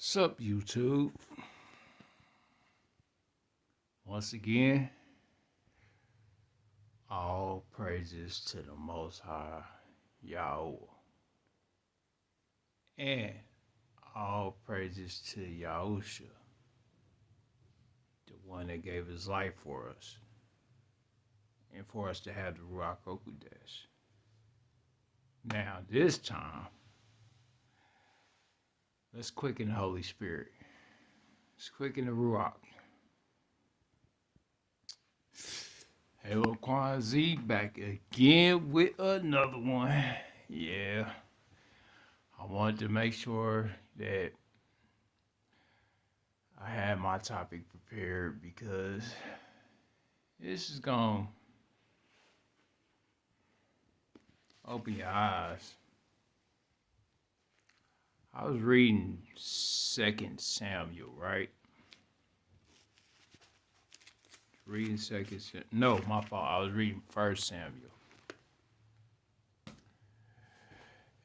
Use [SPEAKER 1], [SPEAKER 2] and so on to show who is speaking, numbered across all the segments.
[SPEAKER 1] Sup, YouTube? Once again, all praises to the Most High, YAHUAH. And all praises to Yahusha, the one that gave his life for us, and for us to have the Ruach Okudesh. Now, this time, let's quicken the Holy Spirit. Let's quicken the Ruach. Hello, Kwanzaa, back again with another one. Yeah, I wanted to make sure that I had my topic prepared because this is going to open your eyes. I was reading 2nd Samuel, right? Reading 2nd Samuel. No, my fault. I was reading 1st Samuel.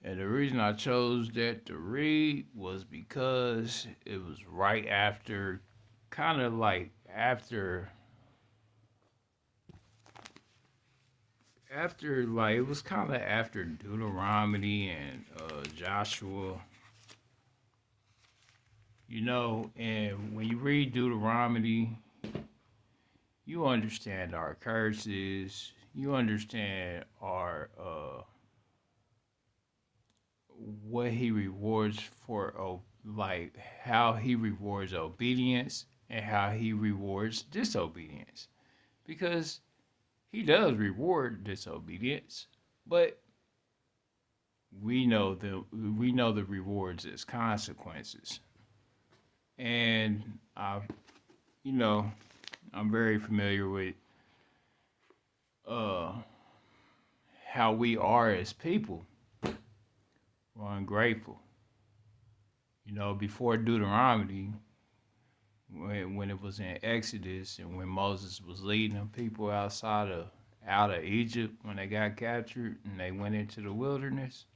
[SPEAKER 1] And the reason I chose that to read was because it was right after, kind of like after like, it was kind of after Deuteronomy and Joshua. You know, and when you read Deuteronomy, you understand our curses. You understand our what he rewards for, like how he rewards obedience and how he rewards disobedience. Because he does reward disobedience, but we know the rewards as consequences. And you know, I'm very familiar with how we are as people. We're ungrateful. You know, before Deuteronomy, when it was in Exodus and when Moses was leading the people out of Egypt when they got captured and they went into the wilderness,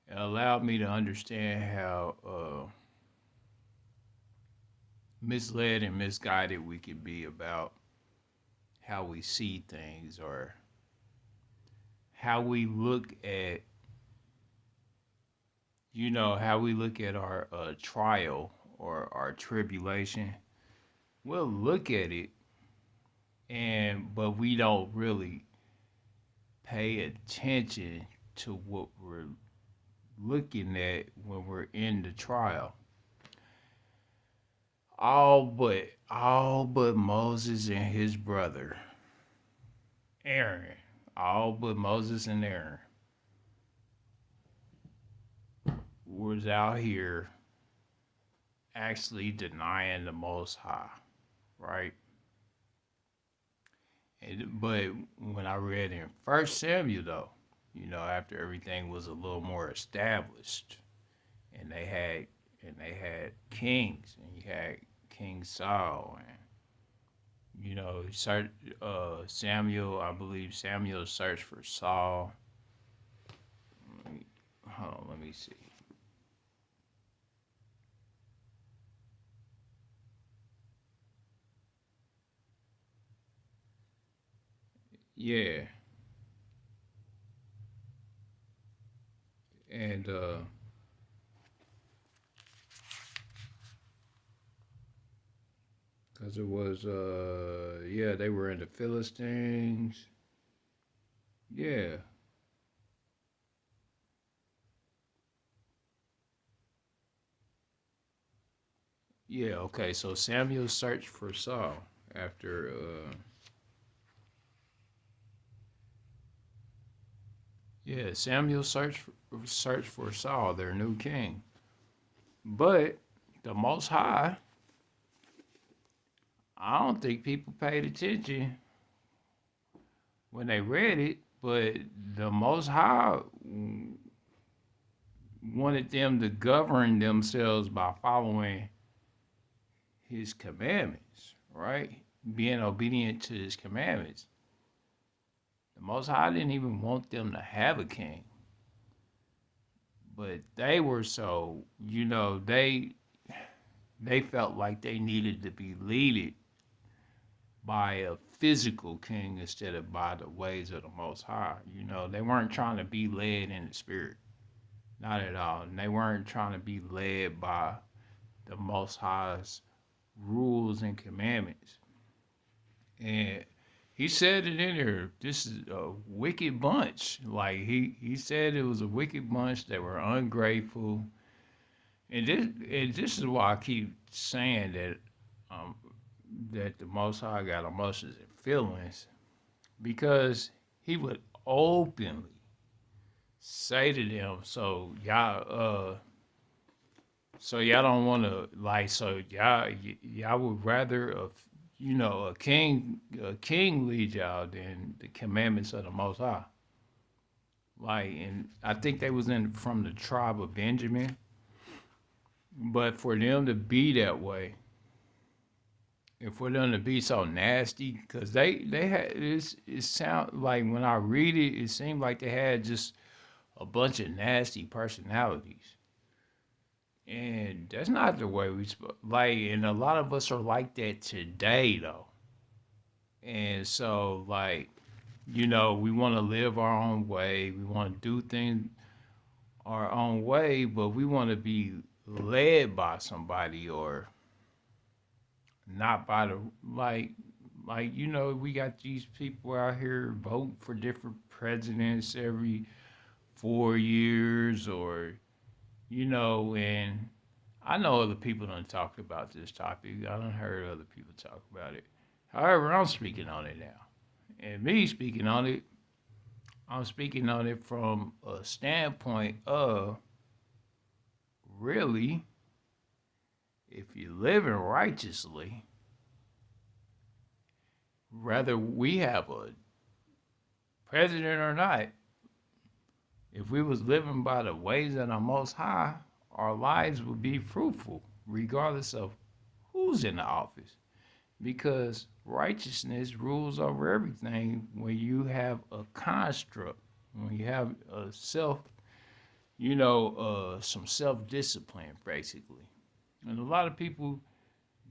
[SPEAKER 1] it allowed me to understand how misled and misguided we could be about how we see things or how we look at, how we look at our trial or our tribulation. We'll look at it, but we don't really pay attention to what we're looking at when we're in the trial. All but Moses and his brother Aaron. All but Moses and Aaron was out here actually denying the Most High, right? But when I read in 1st Samuel, though, after everything was a little more established, and they had kings, and you had King Saul, and Samuel. I believe Samuel searched for Saul. Hold on, let me see. Yeah, and because it was they were in the Philistines. Yeah. Yeah, okay. So Samuel searched for Saul after Samuel searched for Saul, their new king. But the Most High, I don't think people paid attention when they read it, but the Most High wanted them to govern themselves by following his commandments, right? Being obedient to his commandments. The Most High didn't even want them to have a king. But they were so, they felt like they needed to be leaded by a physical king instead of by the ways of the Most High. They weren't trying to be led in the spirit, not at all. And they weren't trying to be led by the Most High's rules and commandments. And he said it in there. This is a wicked bunch. Like he said, it was a wicked bunch. They were ungrateful, and this is why I keep saying um, that the Most High got emotions and feelings, because he would openly say to them, so y'all don't want to, like, so y'all would rather a king lead y'all than the commandments of the Most High. Like, and I think they was in from the tribe of Benjamin, but for them to be that way, and for them to be so nasty, because they had this, it sound like when I read it, it seemed like they had just a bunch of nasty personalities. And that's not the way like, and a lot of us are like that today, though. And so, like, we want to live our own way. We want to do things our own way, but we want to be led by somebody, or not by the, we got these people out here vote for different presidents every 4 years, or and I know other people don't talk about this topic. I don't heard other people talk about it. However, I'm speaking on it now. And me speaking on it, I'm speaking on it from a standpoint of, really, if you're living righteously, whether we have a president or not, if we was living by the ways of the Most High, our lives would be fruitful, regardless of who's in the office. Because righteousness rules over everything when you have a construct, when you have a some self-discipline, basically. And a lot of people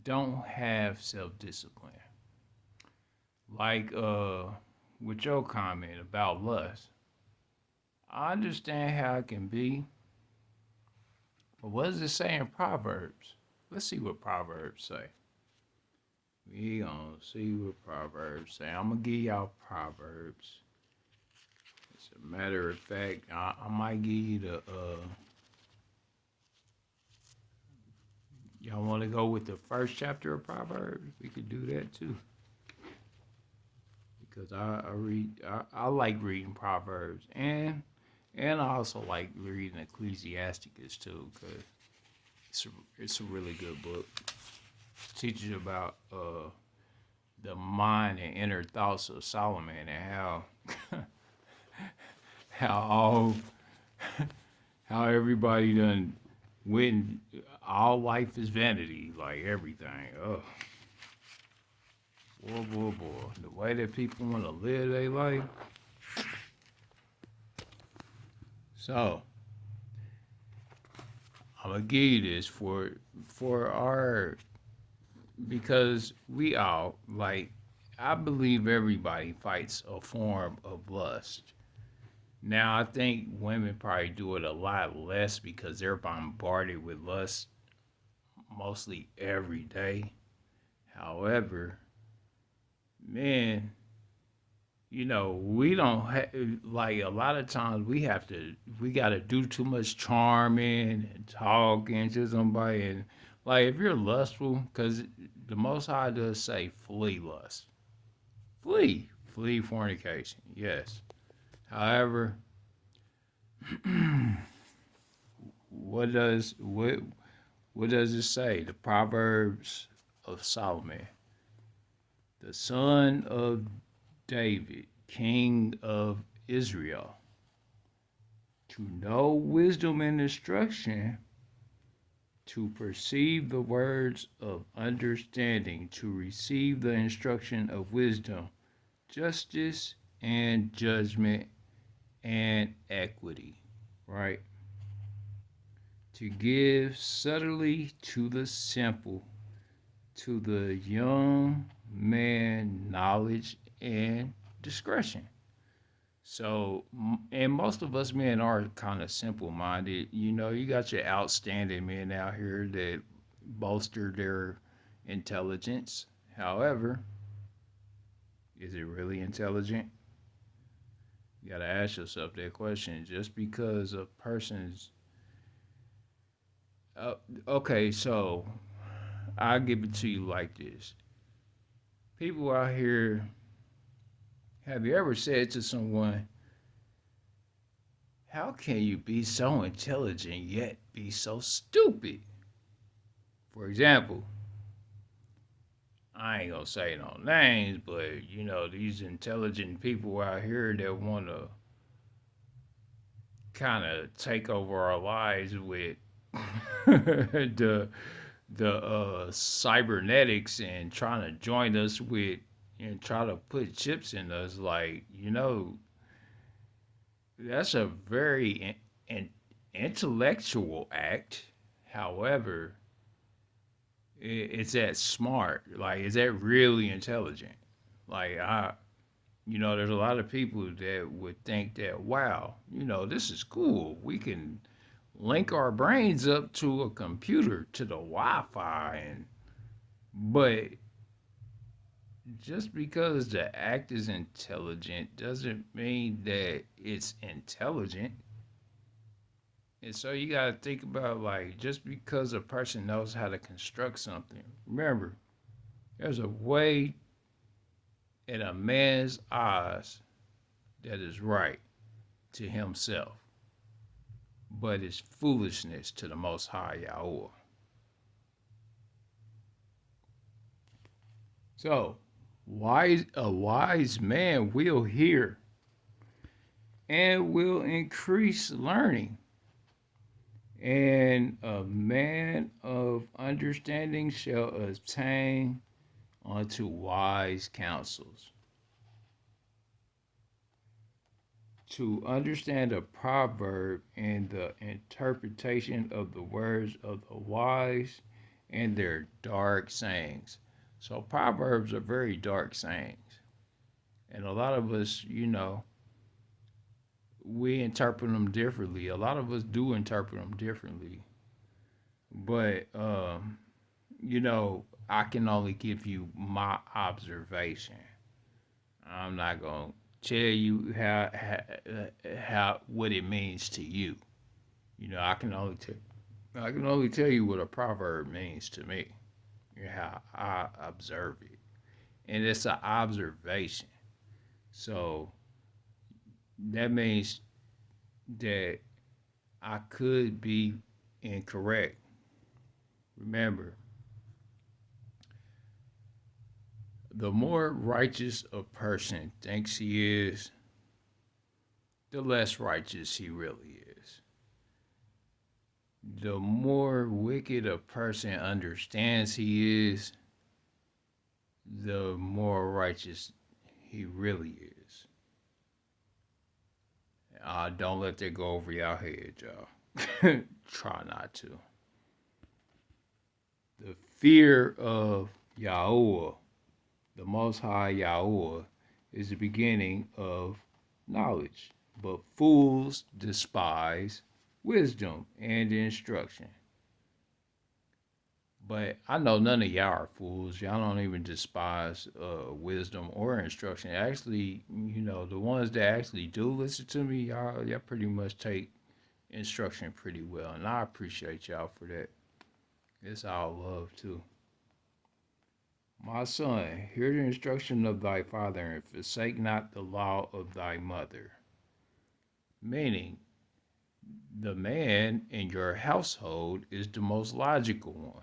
[SPEAKER 1] don't have self-discipline. Like with your comment about lust. I understand how it can be, but what does it say in Proverbs? Let's see what Proverbs say. We gonna see what Proverbs say. I'm gonna give y'all Proverbs. As a matter of fact, I might give you the. Y'all want to go with the first chapter of Proverbs? We could do that too. Because I like reading Proverbs, and I also like reading Ecclesiasticus too, because it's a really good book. It teaches you about the mind and inner thoughts of Solomon, and how all how everybody done when all life is vanity, like everything. Oh, boy. The way that people want to live their life. So I'm gonna give you this for our, because we all, like, I believe everybody fights a form of lust. Now I think women probably do it a lot less because they're bombarded with lust mostly every day. However, men, we don't like, a lot of times we got to do too much charming and talking to somebody. And, like, if you're lustful, because the Most High does say flee lust. Flee fornication, yes. However, what does it say? The Proverbs of Solomon, the son of David, king of Israel, to know wisdom and instruction, to perceive the words of understanding, to receive the instruction of wisdom, justice and judgment and equity, right? to give subtly to the simple, to the young man knowledge and discretion. So, and most of us men are kind of simple minded. You know, you got your outstanding men out here that bolster their intelligence. However, is it really intelligent? You got to ask yourself that question. Just because a person's. Uh, okay, so I'll give it to you like this. People out here, have you ever said to someone, how can you be so intelligent yet be so stupid? For example, I ain't gonna say no names, but you know, these intelligent people out here that wanna kind of take over our lives with the cybernetics and trying to join us with and try to put chips in us, like, you know, that's a very intellectual act. However, it's that smart. Like, is that really intelligent? Like, you know, there's a lot of people that would think that, wow, you know, this is cool. We can link our brains up to a computer, to the Wi-Fi, and but just because the act is intelligent doesn't mean that it's intelligent. And so you got to think about, like, just because a person knows how to construct something, remember, there's a way in a man's eyes that is right to himself, but it's foolishness to the Most High YAHUAH. So, a wise man will hear and will increase learning, and a man of understanding shall obtain unto wise counsels. To understand a proverb and the interpretation of the words of the wise and their dark sayings. So, proverbs are very dark sayings. And a lot of us, you know, we interpret them differently. A lot of us do interpret them differently. But, you know, I can only give you my observation. I'm not going to tell you how what it means to you. You know, I can only tell you what a proverb means to me, and how I observe it, and it's an observation. So that means that I could be incorrect. Remember, the more righteous a person thinks he is, the less righteous he really is. The more wicked a person understands he is, the more righteous he really is. Don't let that go over your head, y'all. Try not to. The fear of Yahuwah, the Most High Yahuwah, is the beginning of knowledge. But fools despise wisdom and instruction. But I know none of y'all are fools. Y'all don't even despise wisdom or instruction. Actually, you know, the ones that actually do listen to me, y'all pretty much take instruction pretty well. And I appreciate y'all for that. It's all love, too. My son, hear the instruction of thy father and forsake not the law of thy mother. Meaning, the man in your household is the most logical one.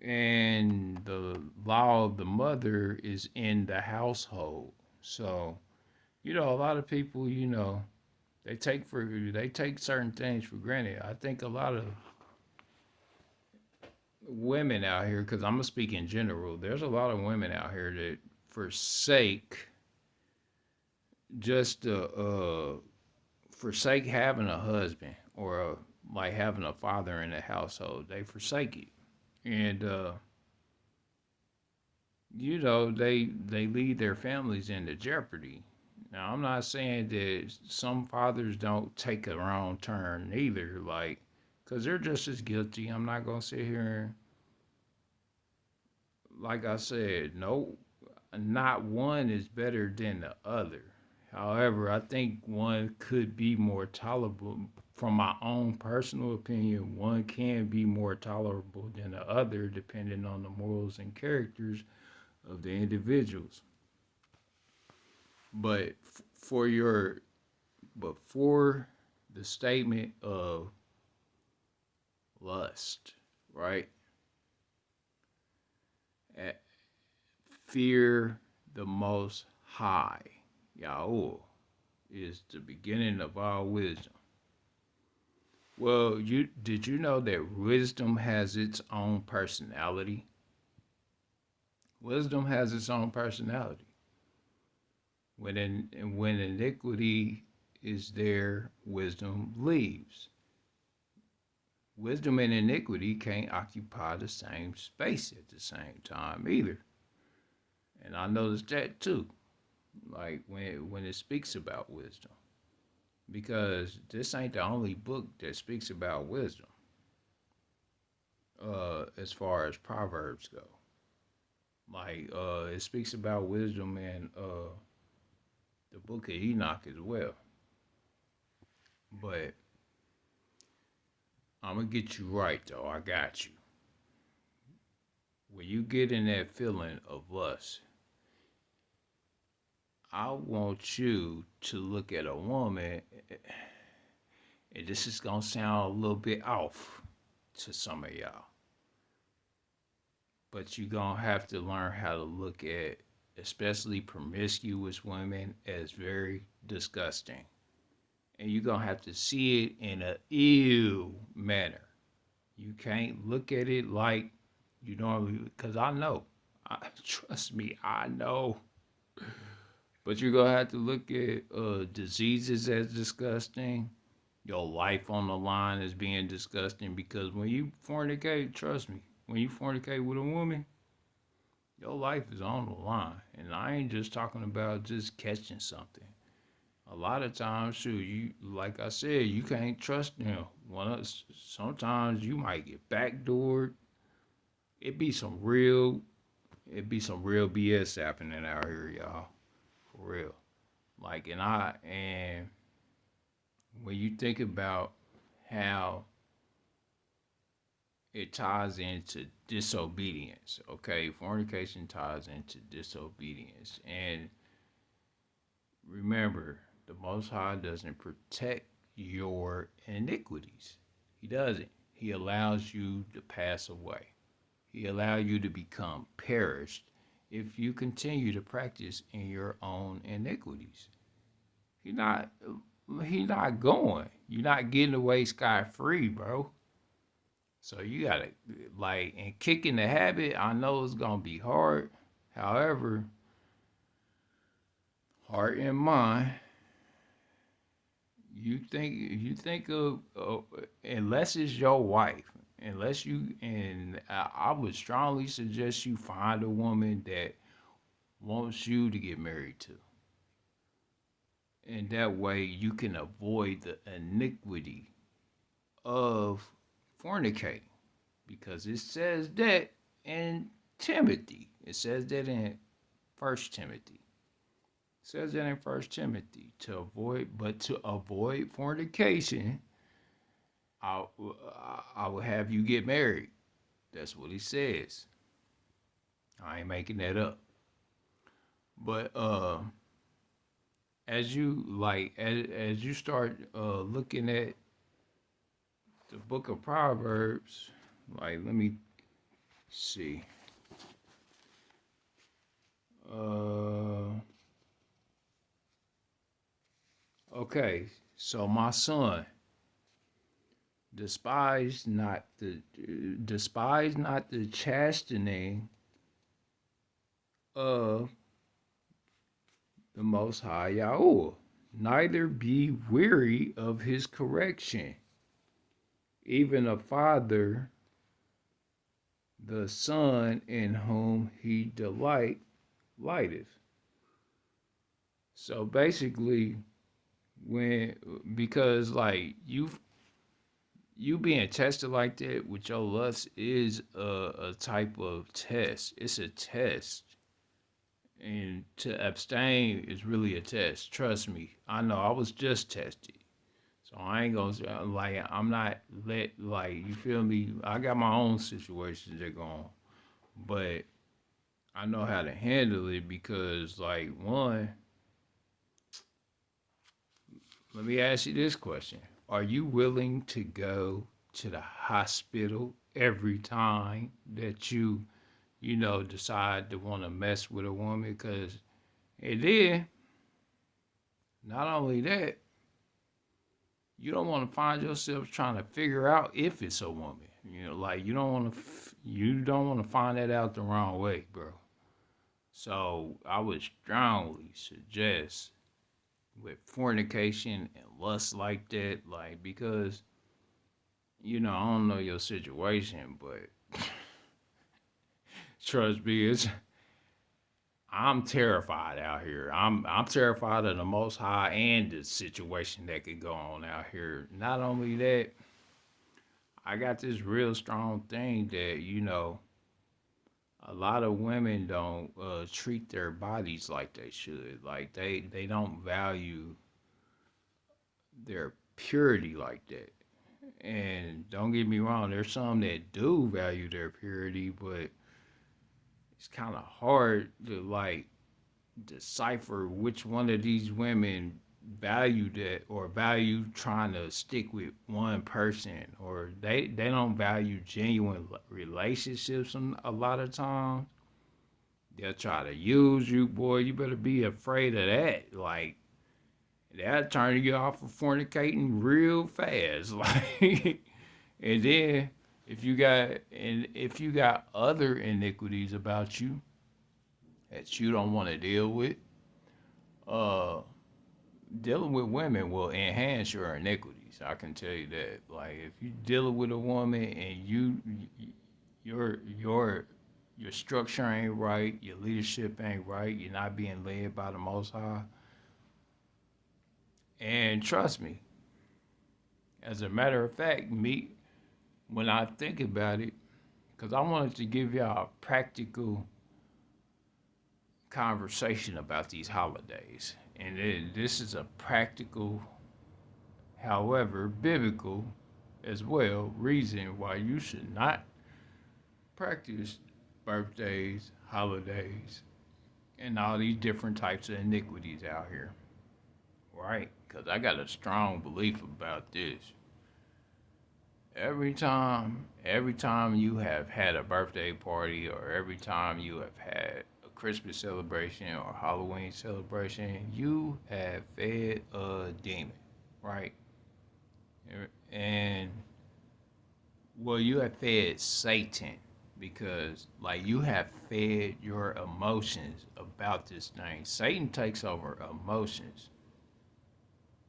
[SPEAKER 1] And the law of the mother is in the household. So, you know, a lot of people, you know, they take certain things for granted. I think a lot of women out here, because I'm gonna speak in general, there's a lot of women out here that forsake just forsake having a husband or a like having a father in the household. They forsake it. And they lead their families into jeopardy. Now, I'm not saying that some fathers don't take a wrong turn either, like, because they're just as guilty. I'm not going to sit here and, like I said, no, not one is better than the other. However, I think one could be more tolerable. From my own personal opinion, one can be more tolerable than the other, depending on the morals and characters of the individuals. But for your, but for the statement of lust, right? Fear the Most High, YAHUAH, is the beginning of all wisdom. Well, did you know that wisdom has its own personality? Wisdom has its own personality. When iniquity is there, wisdom leaves. Wisdom and iniquity can't occupy the same space at the same time either. And I noticed that too. Like when it speaks about wisdom. Because this ain't the only book that speaks about wisdom, as far as Proverbs go. Like it speaks about wisdom in the book of Enoch as well. But I'm gonna get you right though. I got you. When you get in that feeling of lust, I want you to look at a woman, and this is gonna sound a little bit off to some of y'all, but you're gonna have to learn how to look at especially promiscuous women as very disgusting. And you're gonna have to see it in a ew manner. You can't look at it like you normally, because I know. Trust me, I know. But you're gonna have to look at diseases as disgusting. Your life on the line as being disgusting, because when you fornicate, trust me, when you fornicate with a woman, your life is on the line. And I ain't just talking about just catching something. A lot of times, shoot, you, like I said, you can't trust them. Sometimes you might get backdoored. It be some real, it be some real BS happening out here, y'all. For real. Like, and when you think about how it ties into disobedience, okay? Fornication ties into disobedience. And remember, the Most High doesn't protect your iniquities. He doesn't. He allows you to pass away. He allows you to become perished if you continue to practice in your own iniquities. He not he not going. You're not getting away scot free, bro. So you gotta, like, and kicking the habit. I know it's gonna be hard. However, heart and mind, you think of unless it's your wife, unless you, and I would strongly suggest you find a woman that wants you to get married to, and that way you can avoid the iniquity of fornicating, because it says that in Timothy. It says that in First Timothy. It says that in First Timothy to avoid fornication, I I will have you get married. That's what he says. I ain't making that up. But as you start looking at the book of Proverbs, like, let me see. Uh, okay, so my son, despise not the chastening of the Most High YAHUAH, neither be weary of his correction. even a father, the son in whom he delighteth. So basically, when because like you being tested like that with your lust is a type of test. It's a test. And to abstain is really a test. Trust me. I know I was just tested. So I ain't gonna like I'm not let like you feel me. I got my own situations that go on, but I know how to handle it because like one, let me ask you this question: are you willing to go to the hospital every time that you decide to want to mess with a woman? Because and then not only that, you don't want to find yourself trying to figure out if it's a woman. Like you don't want to find that out the wrong way, bro. So I would strongly suggest with fornication and lust like that, like because I don't know your situation, but trust me, I'm terrified out here. I'm terrified of the Most High and the situation that could go on out here. Not only that, I got this real strong thing that a lot of women don't treat their bodies like they should. Like they don't value their purity like that. And don't get me wrong, there's some that do value their purity, but it's kind of hard to like decipher which one of these women value that or value trying to stick with one person, or they don't value genuine relationships a lot of times. They'll try to use you, boy. You better be afraid of that. Like, that'll turn you off of fornicating real fast. Like, and then if you got other iniquities about you that you don't want to deal with, uh, dealing with women will enhance your iniquities. I can tell you that. Like, if you dealing with a woman and your your structure ain't right, your leadership ain't right, you're not being led by the Most High. And trust me, as a matter of fact, me when I think about it, because I wanted to give y'all a practical conversation about these holidays, and this is a practical, however biblical as well, reason why you should not practice birthdays, holidays, and all these different types of iniquities out here, right? Because I got a strong belief about this. Every time you have had a birthday party, or every time you have had a Christmas celebration or Halloween celebration, you have fed a demon, right? And well, you have fed Satan because, like, you have fed your emotions about this thing. Satan takes over emotions.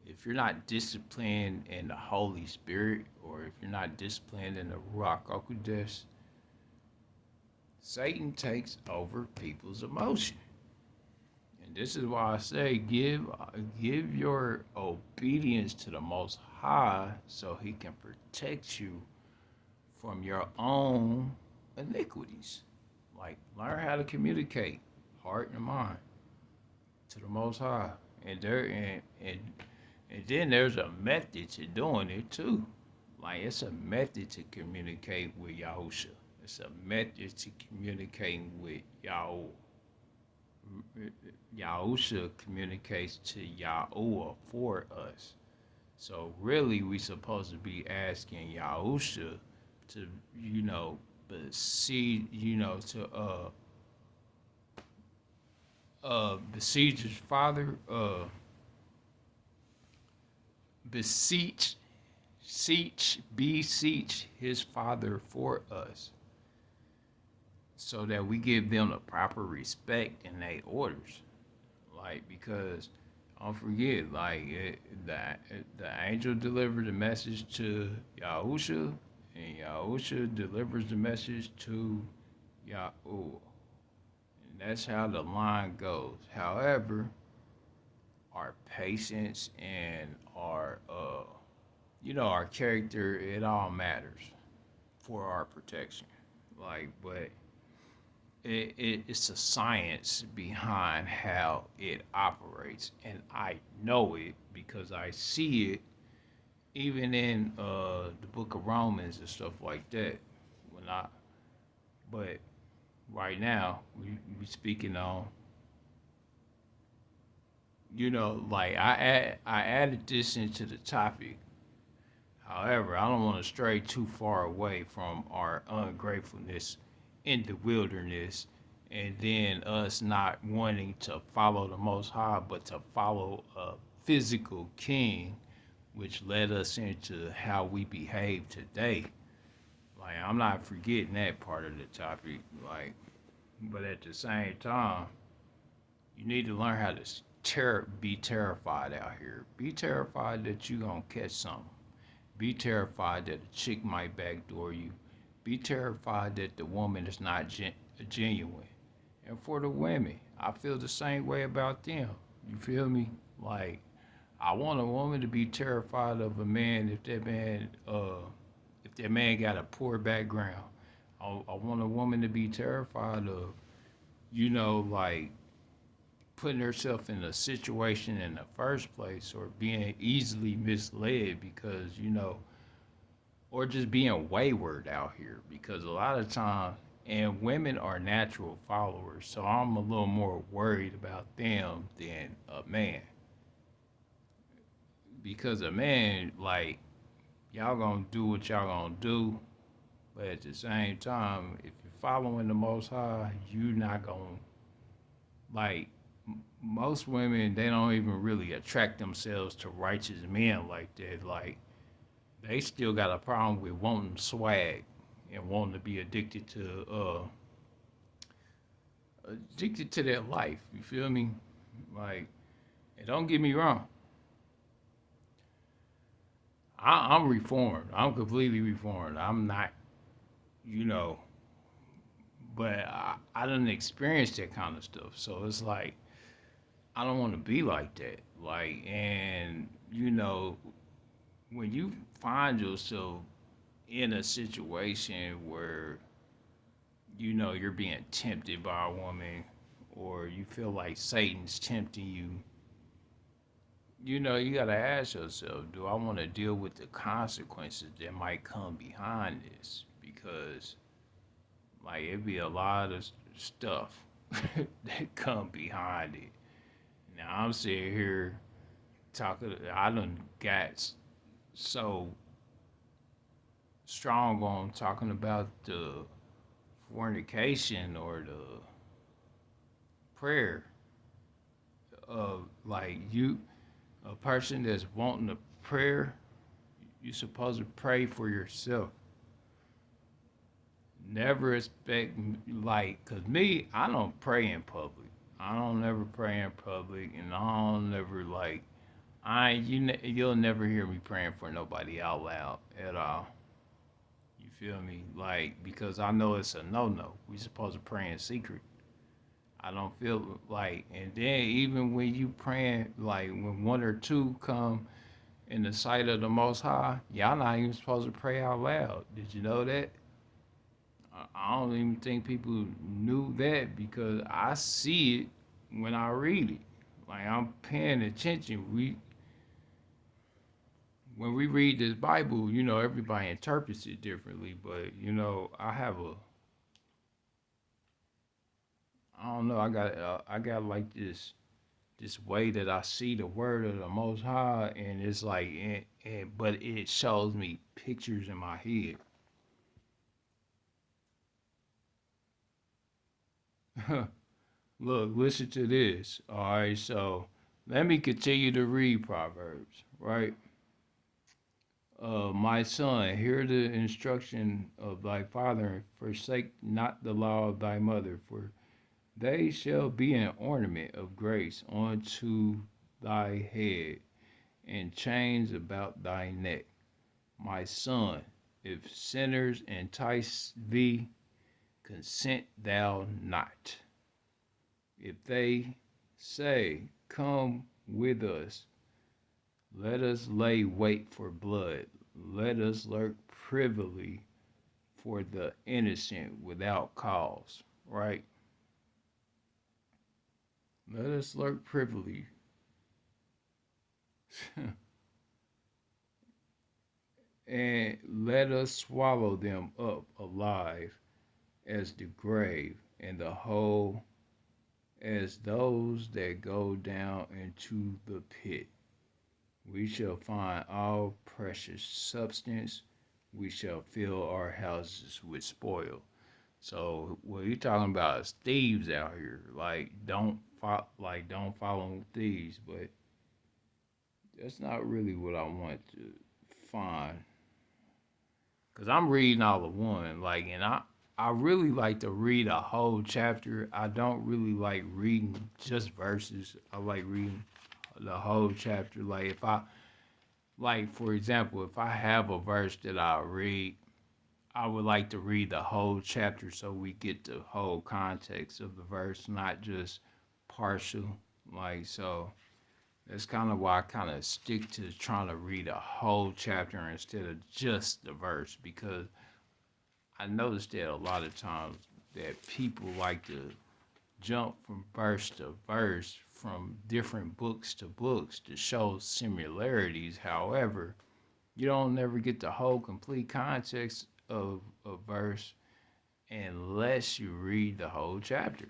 [SPEAKER 1] If you're not disciplined in the Holy Spirit, or if you're not disciplined in the Ruach HaKodesh, Satan takes over people's emotion. And this is why I say give your obedience to the Most High so He can protect you from your own iniquities. Like, learn how to communicate heart and mind to the Most High, and then there's a method to doing it too. Like, it's a method to communicate with Yahusha. It's a method to communicating with Yahuwah. Yahusha communicates to Yahuwah for us. So really, we supposed to be asking Yahusha to, beseech, beseech his Father, beseech, beseech his Father for us, so that we give them the proper respect in their orders. Like, because Don't forget, the angel delivered the message to Yahusha, and Yahusha delivers the message to Yahuwah. And that's how the line goes. However, our patience and our character, it all matters for our protection. But it's a science behind how it operates, and I know it because I see it even in the Book of Romans and stuff like that. When I, but right now we speaking on, I added this into the topic. However, I don't want to stray too far away from our ungratefulness in the wilderness, and then us not wanting to follow the Most High, but to follow a physical king, which led us into how we behave today. I'm not forgetting that part of the topic. But at the same time, you need to learn how to be terrified out here. Be terrified that you're gonna catch something. Be terrified that a chick might backdoor you. Be terrified that the woman is not genuine. And for the women, I feel the same way about them. You feel me? I want a woman to be terrified of a man if that man got a poor background. I want a woman to be terrified of, you know, like putting herself in a situation in the first place or being easily misled because, or just being wayward out here because a lot of times, and women are natural followers, so I'm a little more worried about them than a man. Because a man, y'all gonna do what y'all gonna do, but at the same time, if you're following the Most High, you're not gonna, like, most women, they don't even really attract themselves to righteous men like that. They still got a problem with wanting swag and wanting to be addicted to their life. You feel me? Like, and don't get me wrong, I'm reformed. I'm completely reformed. I'm not, you know, but I didn't experience that kind of stuff. So it's like I don't want to be like that. And when you find yourself in a situation where you're being tempted by a woman, or you feel like Satan's tempting you, you gotta ask yourself, do I want to deal with the consequences that might come behind this? Because it'd be a lot of stuff that come behind it. Now I'm sitting here talking. I done got so strong on talking about the fornication or the prayer of a person that's wanting a prayer. You're supposed to pray for yourself. Never expect cause me, I don't pray in public. I don't never pray in public, and I don't never you'll never hear me praying for nobody out loud at all. You feel me? Because I know it's a no. We supposed to pray in secret. I don't feel and then even when you praying, when one or two come in the sight of the Most High, y'all not even supposed to pray out loud. Did you know that? I don't even think people knew that because I see it when I read it. I'm paying attention. When we read this Bible, everybody interprets it differently. But I don't know. I got this way that I see the word of the Most High, and it's but it shows me pictures in my head. Look, listen to this. All right, so let me continue to read Proverbs, right? My son, hear the instruction of thy father, and forsake not the law of thy mother, for they shall be an ornament of grace unto thy head, and chains about thy neck. My son, if sinners entice thee, consent thou not. If they say, come with us, let us lay wait for blood. Let us lurk privily for the innocent without cause. Right? Let us lurk privily. And let us swallow them up alive as the grave, and the whole as those that go down into the pit. We shall find all precious substance. We shall fill our houses with spoil. So what you talking about is thieves out here. Don't follow thieves, but that's not really what I want to find. Cause I'm reading all of one, and I really like to read a whole chapter. I don't really like reading just verses. I like reading the whole chapter. For example, if I have a verse that I read, I would like to read the whole chapter so we get the whole context of the verse, not just partial. So that's kind of why I kind of stick to trying to read a whole chapter instead of just the verse, because I noticed that a lot of times that people like to jump from verse to verse, from different books to books to show similarities. However, you don't never get the whole complete context of a verse unless you read the whole chapter.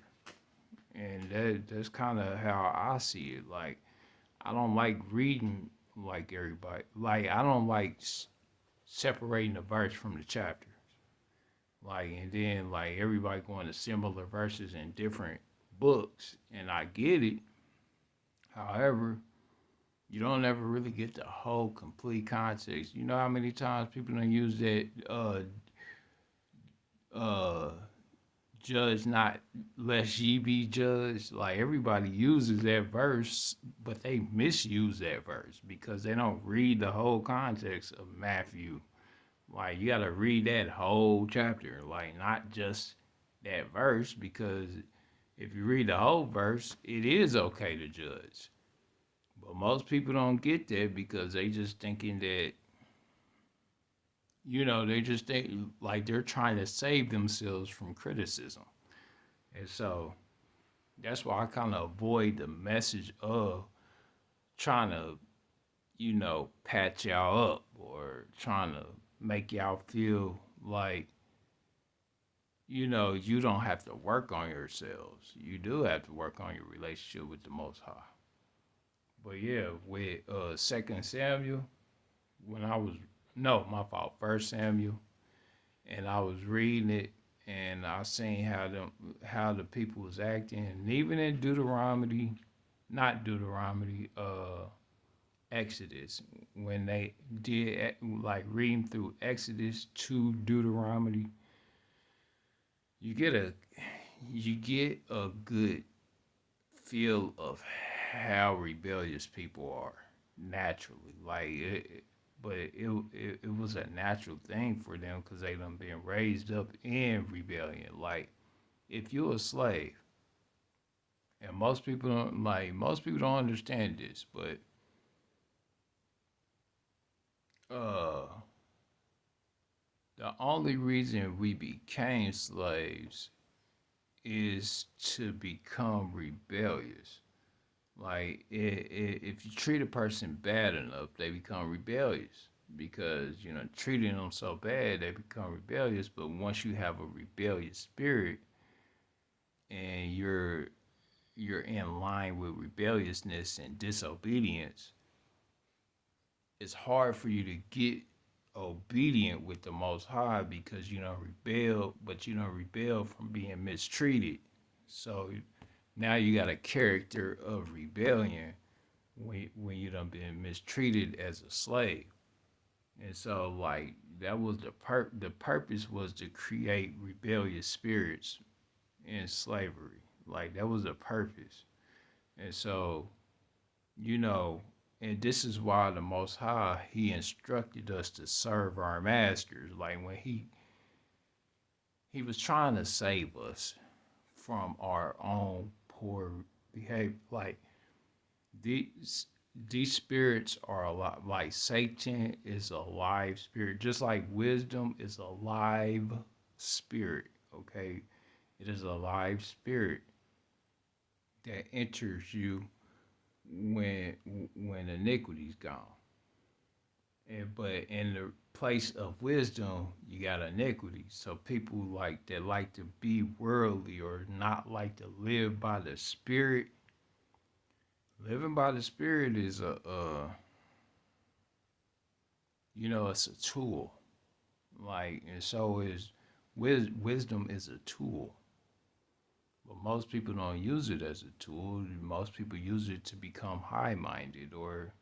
[SPEAKER 1] And that's kind of how I see it. I don't like reading like everybody. I don't like separating the verse from the chapter. And then everybody going to similar verses in different books, and I get it. However, you don't ever really get the whole complete context. You know how many times people don't use that uh judge not lest ye be judged. Everybody uses that verse, but they misuse that verse because they don't read the whole context of Matthew. You gotta read that whole chapter, not just that verse, because if you read the whole verse, it is okay to judge. But most people don't get that because they just thinking that, they just think they're trying to save themselves from criticism. And so that's why I kind of avoid the message of trying to, patch y'all up or trying to make y'all feel like, you don't have to work on yourselves. You do have to work on your relationship with the Most High. But yeah, with Second Samuel, when I was no, my fault, First Samuel, and I was reading it, and I seen how the people was acting, and even in Deuteronomy, not Deuteronomy, Exodus, when they did reading through Exodus to Deuteronomy, you get a good feel of how rebellious people are naturally. It was a natural thing for them because they done been raised up in rebellion. If you're a slave, and most people don't understand this, but uh, the only reason we became slaves is to become rebellious. If you treat a person bad enough, they become rebellious because treating them so bad they become rebellious. But once you have a rebellious spirit and you're in line with rebelliousness and disobedience, it's hard for you to get obedient with the Most High because you don't rebel, but you don't rebel from being mistreated. So now you got a character of rebellion when you done been mistreated as a slave. And so that was the purpose was to create rebellious spirits in slavery. That was the purpose. And so you know, and this is why the Most High, He instructed us to serve our masters. Like when He was trying to save us from our own poor behavior. Like these these spirits are a lot like Satan is a live spirit, just like wisdom is a live spirit. Okay, it is a live spirit that enters you when iniquity's gone. And but in the place of wisdom, you got iniquity. So people like that like to be worldly or not like to live by the spirit. Living by the spirit is it's a tool. Like and so is wisdom is a tool. But most people don't use it as a tool. Most people use it to become high minded or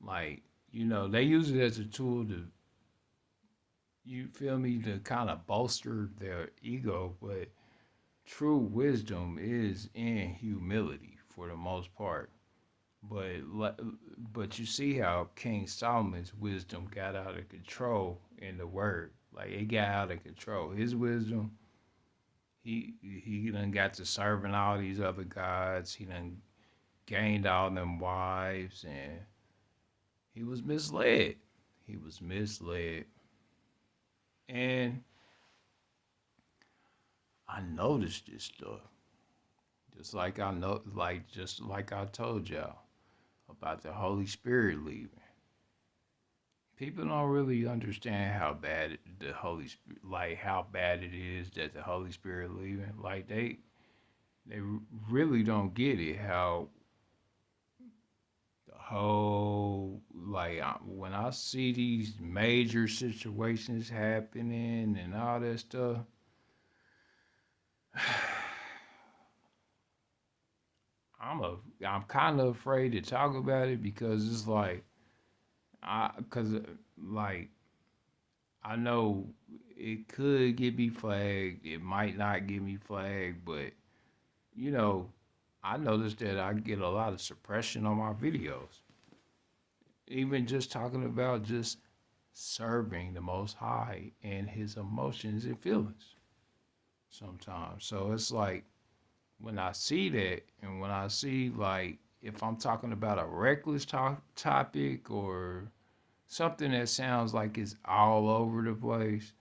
[SPEAKER 1] like they use it as a tool to you feel me to kind of bolster their ego, but true wisdom is in humility for the most part. But but you see how King Solomon's wisdom got out of control in the word. Like it got out of control. His wisdom, he done got to serving all these other gods. He done gained all them wives, and he was misled. He was misled, and I noticed this stuff. Just like I told y'all about the Holy Spirit leaving. People don't really understand how bad the Holy Spirit, like how bad it is that the Holy Spirit leaving. Like they really don't get it. How the whole when I see these major situations happening and all that stuff, I'm kind of afraid to talk about it because it's like cause like I know it could get me flagged. It might not get me flagged, but you know, I noticed that I get a lot of suppression on my videos. Even just talking about just serving the Most High and His emotions and feelings sometimes. So it's like when I see that, and when I see like if I'm talking about a reckless topic or something that sounds like it's all over the place,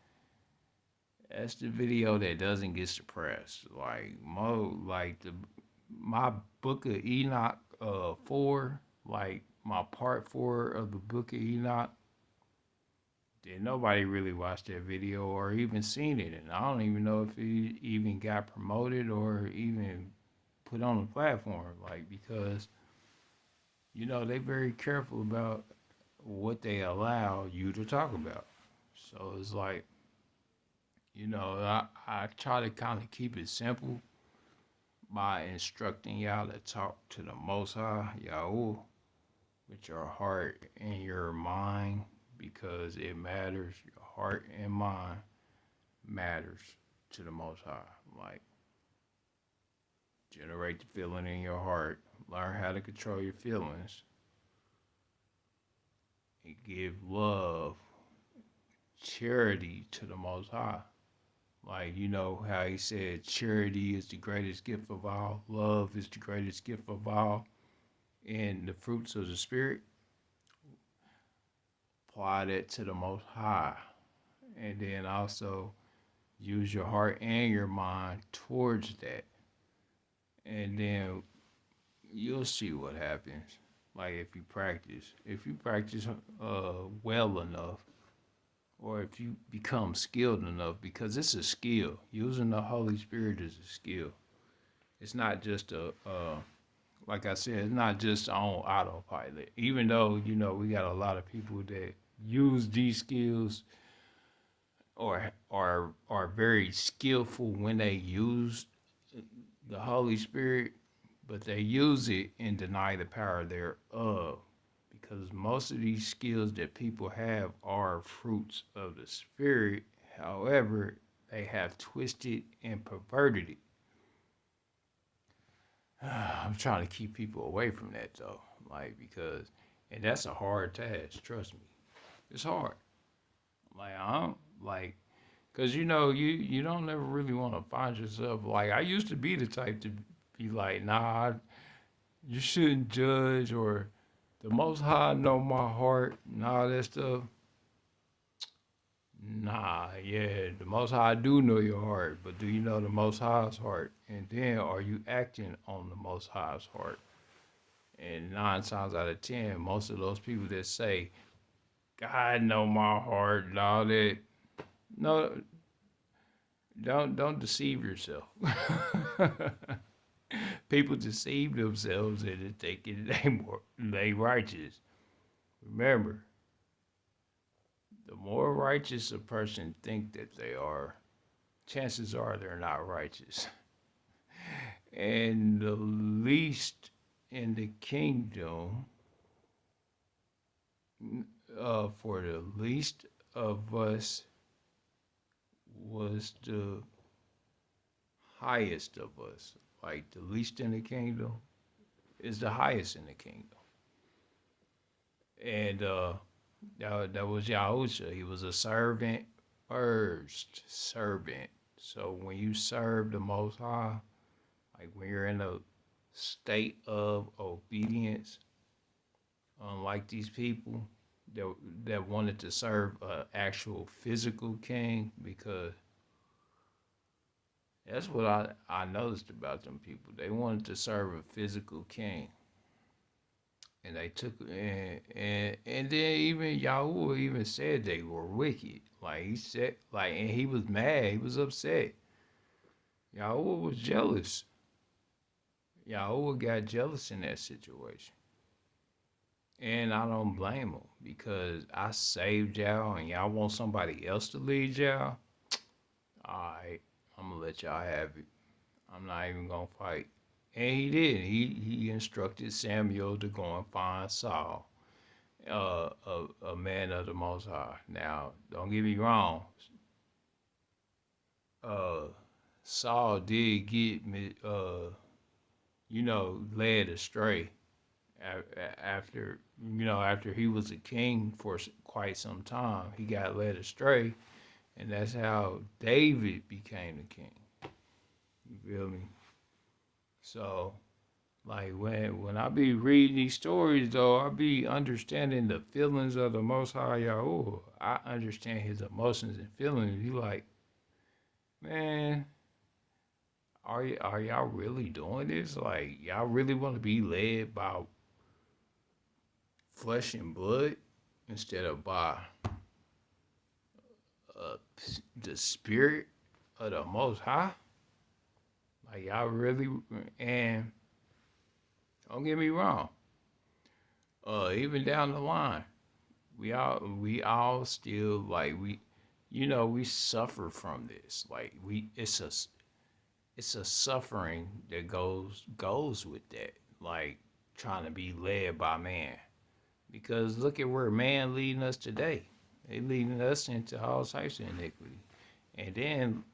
[SPEAKER 1] that's the video that doesn't get suppressed. My Book of Enoch 4, like my part 4 of the Book of Enoch, did nobody really watch that video or even seen it, and I don't even know if it even got promoted or even put on the platform. Like because they very careful about what they allow you to talk about. So it's like I try to kind of keep it simple by instructing y'all to talk to the Most High, YAHUAH, with your heart and your mind because it matters. Your heart and mind matters to the Most High. Like, generate the feeling in your heart, learn how to control your feelings, and give love, charity to the Most High. Like, you know how he said charity is the greatest gift of all, love is the greatest gift of all, and the fruits of the Spirit, apply that to the Most High. And then also use your heart and your mind towards that. And then you'll see what happens. Like if you practice well enough, or if you become skilled enough, because it's a skill. Using the Holy Spirit is a skill. It's not just like I said, it's not just on autopilot. Even though we got a lot of people that use these skills or are very skillful when they use the Holy Spirit, but they use it and deny the power thereof. Because most of these skills that people have are fruits of the Spirit. However, they have twisted and perverted it. I'm trying to keep people away from that though. Like because, and that's a hard task. Trust me, it's hard. Like I don't like, cause you don't ever really want to find yourself like I used to be the type to be like, nah, you shouldn't judge or the Most High know my heart and all that stuff. Nah, yeah, the Most High do know your heart, but do you know the Most High's heart? And then are you acting on the Most High's heart? And 9 times out of 10, most of those people that say, God know my heart and all that, no, don't deceive yourself. People deceive themselves into thinking they righteous. Remember, the more righteous a person think that they are, chances are they're not righteous. And the least in the kingdom, for the least of us, was the highest of us. Like the least in the kingdom is the highest in the kingdom. And that was Yahusha. He was a servant first. Servant. So when you serve the Most High, like when you're in a state of obedience, unlike these people that wanted to serve an actual physical king, because that's what I noticed about them people. They wanted to serve a physical king. And they took and then even Yahuwah even said they were wicked. Like he said, like and he was mad, he was upset. Yahuwah was jealous. Yahuwah got jealous in that situation. And I don't blame him because I saved y'all and y'all want somebody else to lead y'all. Alright, I'm gonna let y'all have it. I'm not even gonna fight. And he did. He instructed Samuel to go and find Saul, a man of the Most High. Now, don't get me wrong. Uh, Saul did get me, led astray after after he was a king for quite some time. He got led astray, and that's how David became the king. You feel me? So, like when I be reading these stories, though, I be understanding the feelings of the Most High Yahuwah. I understand his emotions and feelings. You like, man, are y'all really doing this? Like, y'all really want to be led by flesh and blood instead of by uh, the spirit of the Most High? Like, y'all really, and don't get me wrong, even down the line, we all still like we suffer from this. Like it's a suffering that goes with that. Like trying to be led by man. Because look at where man leading us today. They leading us into all types of iniquity. And then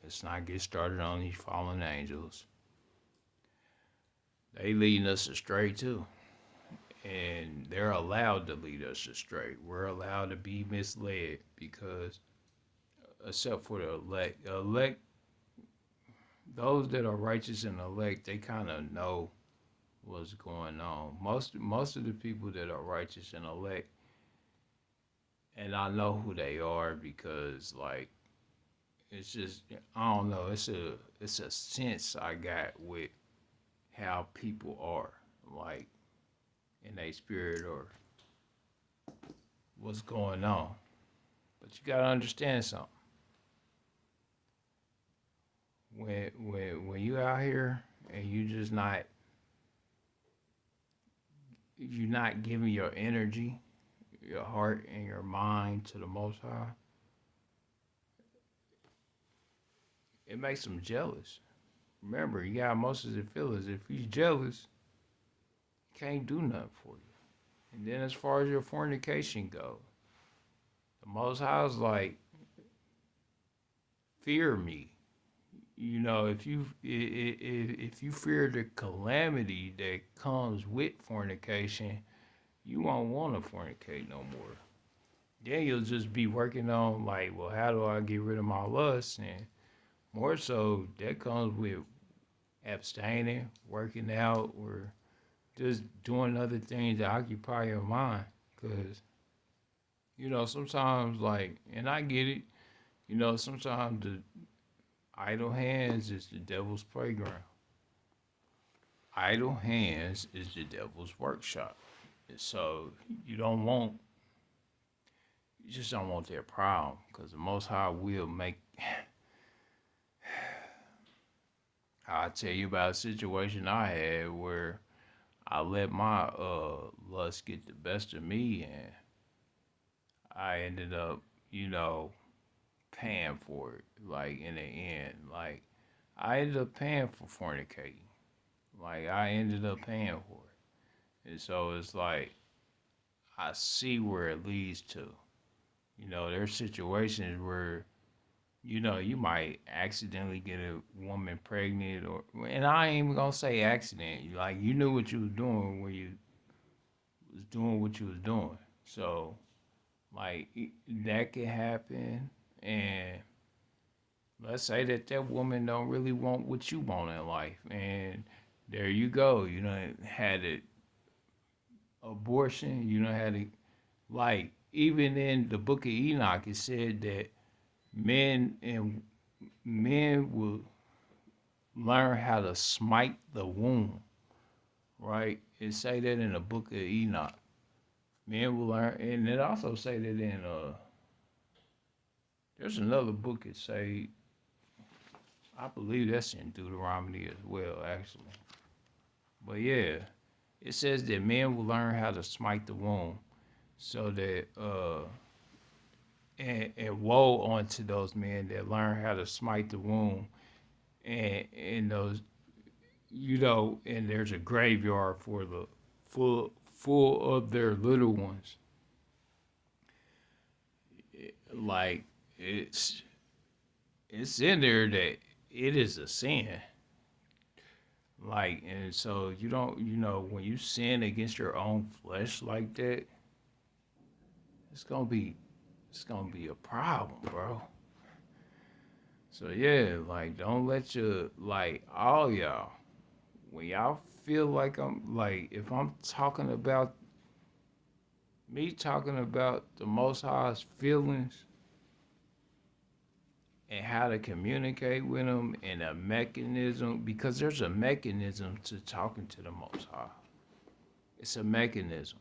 [SPEAKER 1] let's not get started on these fallen angels. They leading us astray too. And they're allowed to lead us astray. We're allowed to be misled because except for the elect, those that are righteous and elect, they kind of know what's going on. Most of the people that are righteous and elect, and I know who they are because like it's just I don't know. It's a sense I got with how people are like in their spirit or what's going on. But you gotta understand something. When you out here and you're not giving your energy, your heart and your mind to the Most High, it makes them jealous. Remember, you got most of the feelings. If he's jealous, he can't do nothing for you. And then as far as your fornication goes, the Most High is like, fear me. if you fear the calamity that comes with fornication, you won't want to fornicate no more. Then you'll just be working on like, well, how do I get rid of my lust? And more so, that comes with abstaining, working out, or just doing other things to occupy your mind. Cause sometimes like, and I get it. Sometimes the idle hands is the devil's playground. Idle hands is the devil's workshop. And so you don't want, you just don't want that problem, because the Most High will make. I'll tell you about a situation I had where I let my lust get the best of me, and I ended up, you know, paying for it. Like in the end, like I ended up paying for fornicating. Like I ended up paying for it, and so it's like I see where it leads to. There's situations where you might accidentally get a woman pregnant, and I ain't even gonna say accident. Like you knew what you was doing when you was doing what you was doing. So like that can happen, and let's say that that woman don't really want what you want in life, and there you go. Had an abortion. Had a like even in the Book of Enoch, it said that men will learn how to smite the womb, right? It say that in the Book of Enoch. Men will learn, and it also say that in there's another book that say, I believe that's in Deuteronomy as well, actually. But yeah, it says that men will learn how to smite the womb, so that and woe unto those men that learn how to smite the womb, and those and there's a graveyard for the full of their little ones. Like it's it's in there that it is a sin. Like, and so you don't, when you sin against your own flesh like that, it's gonna be it's gonna be a problem, bro. So yeah, like don't let your like all y'all, when y'all feel like I'm like, if I'm talking about me talking about the Most High's feelings and how to communicate with them, and a mechanism, because there's a mechanism to talking to the Most High. It's a mechanism.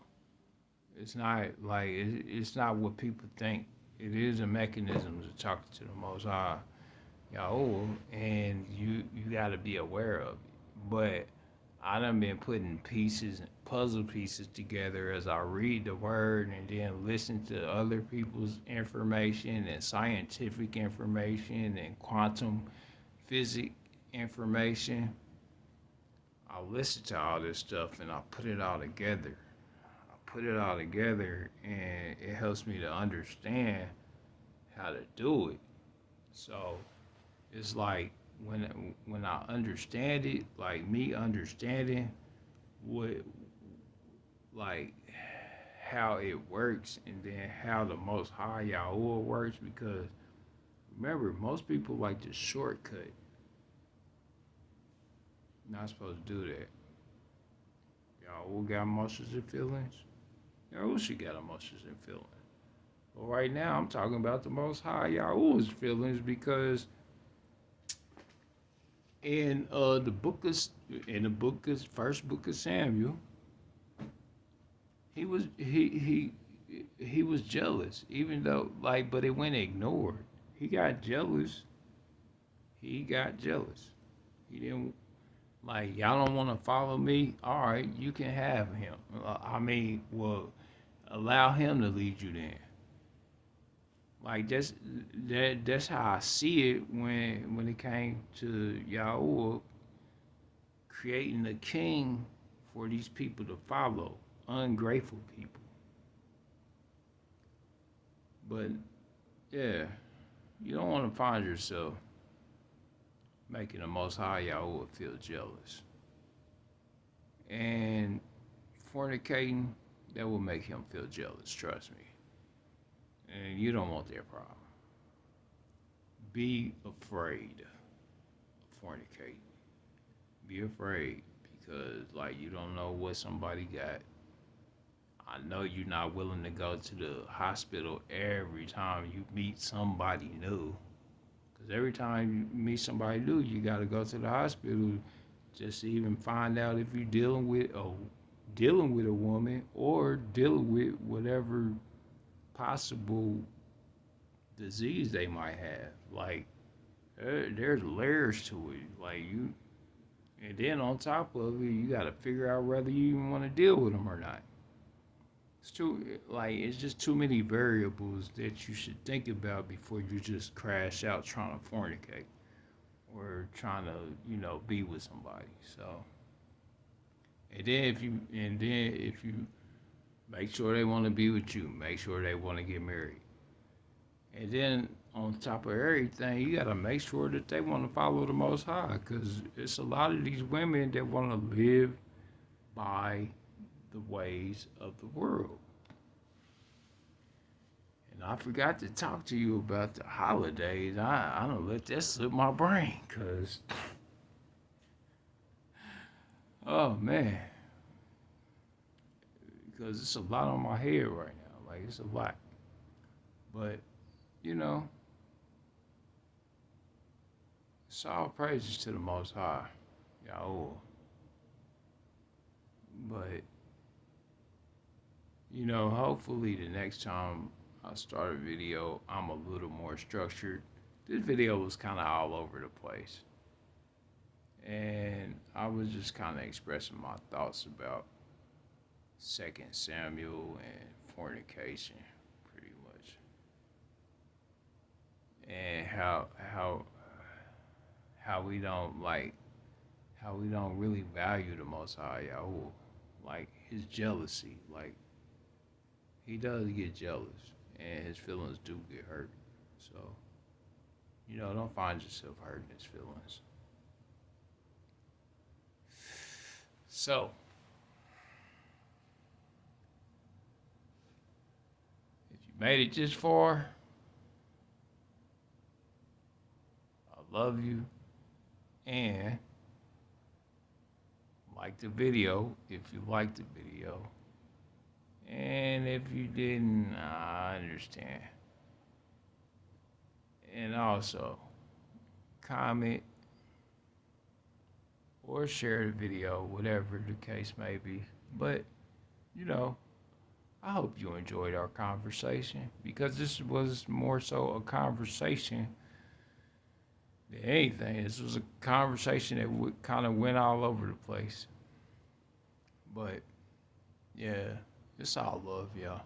[SPEAKER 1] It's not like it's not what people think. It is a mechanism to talk to the Most High, Yahuwah, and you got to be aware of it. But I done been putting pieces, puzzle pieces together as I read the word, and then listen to other people's information and scientific information and quantum physics information. I listen to all this stuff and I put it all together. And it helps me to understand how to do it. So it's like when I understand it, like me understanding what like how it works, and then how the Most High Yahuwah works, because remember, most people like to shortcut. Not supposed to do that. Yahuwah got emotions and feelings. Yahuwah got emotions and feelings. But right now, I'm talking about the Most High Yahuwah's feelings, because in the book of first book of Samuel, he was he was jealous, even though like, but it went ignored. He got jealous. He got jealous. He didn't like, y'all don't want to follow me. All right, you can have him. Well, allow him to lead you then. Like that's how I see it when it came to Yahuwah creating a king for these people to follow, ungrateful people. But yeah, you don't want to find yourself making the Most High Yahuwah feel jealous. And fornicating, that will make him feel jealous, trust me. And you don't want that problem. Be afraid of fornicating. Be afraid because, like, you don't know what somebody got. I know you're not willing to go to the hospital every time you meet somebody new. Because every time you meet somebody new, you got to go to the hospital just to even find out if you're dealing with a woman or dealing with whatever possible disease they might have. Like, there's layers to it. Like, and then on top of it, you got to figure out whether you even want to deal with them or not. It's just too many variables that you should think about before you just crash out trying to fornicate or trying to, be with somebody. So, and then if you make sure they want to be with you, make sure they want to get married. And then on top of everything, you gotta make sure that they want to follow the Most High, because it's a lot of these women that want to live by the ways of the world. And I forgot to talk to you about the holidays. I don't let that slip my brain, cause oh man, because it's a lot on my head right now. Like, it's a lot, but you know, it's all praises to the Most High, Yahuwah. But hopefully the next time I start a video, I'm a little more structured. This video was kind of all over the place. And I was just kind of expressing my thoughts about 2nd Samuel and fornication, pretty much. And how we don't really value the Most High Yahuwah. Like, his jealousy. Like, he does get jealous, and his feelings do get hurt. So, don't find yourself hurting his feelings. So, if you made it this far, I love you, and like the video if you liked the video. And if you didn't, I understand. And also, comment or share the video, whatever the case may be. But, I hope you enjoyed our conversation, because this was more so a conversation than anything. This was a conversation that kind of went all over the place. But, yeah, it's all love, y'all.